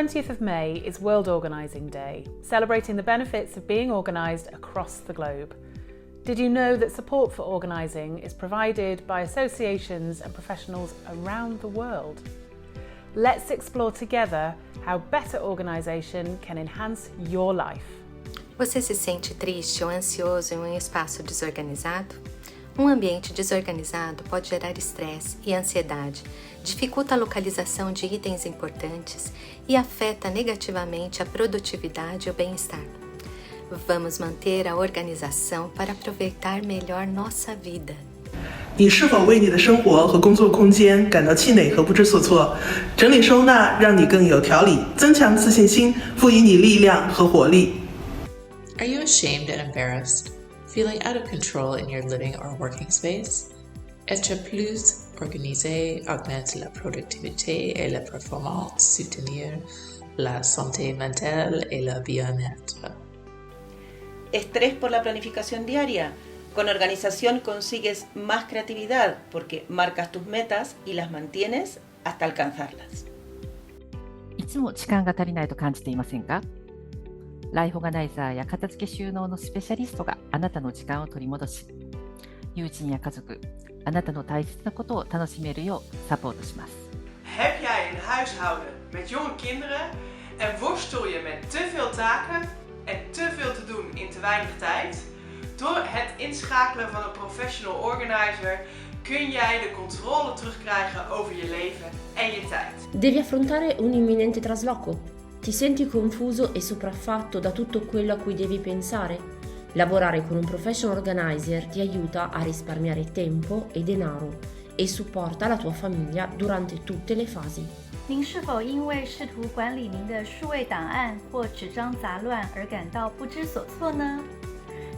20th of May is World Organising Day, celebrating the benefits of being organised across the globe. Did you know that support for organising is provided by associations and professionals around the world? Let's explore together how better organisation can enhance your life. Você se sente triste ou ansioso em um espaço desorganizado? Um ambiente desorganizado pode gerar estresse e ansiedade, dificulta a localização de itens importantes e afeta negativamente a produtividade e o bem-estar. Vamos manter a organização para aproveitar melhor nossa vida. 你是否为你的生活和工作空间感到气馁和不知所措？整理收纳让你更有条理，增强自信心，赋予你力量和活力。 Are you ashamed and embarrassed, feeling out of control in your living or working space? Être plus organisé augmente la productivité et la performance, soutenir la santé mentale et le bien-être. Estrés por la planificación diaria. Con organización consigues más creatividad porque marcas tus metas y las mantienes hasta alcanzarlas. いつも時間が足りないと感じていませんか？ライフオーガナイザーや片付け収納のスペシャリストがあなたの時間を取り戻し、友人や家族、あなたの大切なことを楽しめるようサポートします。Heb jij een huishouden met jonge kinderen en worstel je met te veel taken en te veel te doen in te weinig tijd? Door het inschakelen van een professional organizer kun jij de controle terugkrijgen over je leven en je tijd. Devi affrontare un imminente trasloco. Ti senti confuso e sopraffatto da tutto quello a cui devi pensare? Lavorare con un professional organizer ti aiuta a risparmiare tempo e denaro e supporta la tua famiglia durante tutte le fasi. 您是否因为试图管理您的数位档案或纸张杂乱而感到不知所措呢？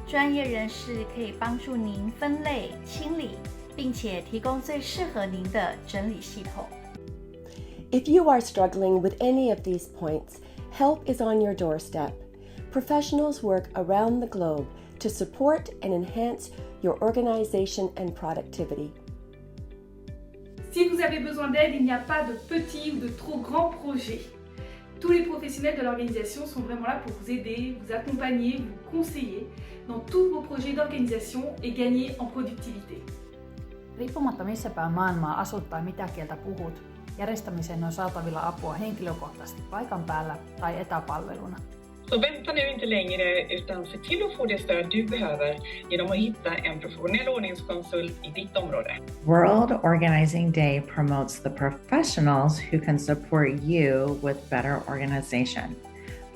专业人士可以帮助您分类、清理，并且提供最适合您的整理系统。 If you are struggling with any of these points, help is on your doorstep. Professionals work around the globe to support and enhance your organization and productivity. Si vous avez besoin d'aide, il n'y a pas de petits ou de trop grands projets. Tous les professionnels de l'organisation sont vraiment là pour vous aider, vous accompagner, vous conseiller dans tous vos projets d'organisation et gagner en productivité. Riippumatta missä päin maailmaa asut tai mitä kieltä puhut, järjestämiseen on saatavilla apua henkilökohtaisesti paikan päällä tai etäpalveluna. Så vänta nu inte längre utan se till att få det stöd du behöver genom att hitta en professionell ordningskonsult i ditt område. World Organizing Day promotes the professionals who can support you with better organization.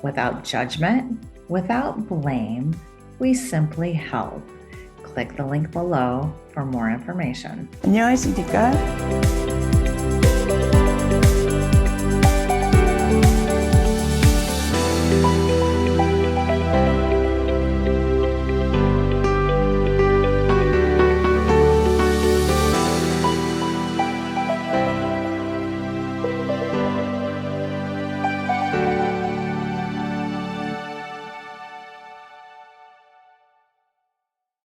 Without judgment, without blame, we simply help. Click the link below for more information. 안녕하십니까?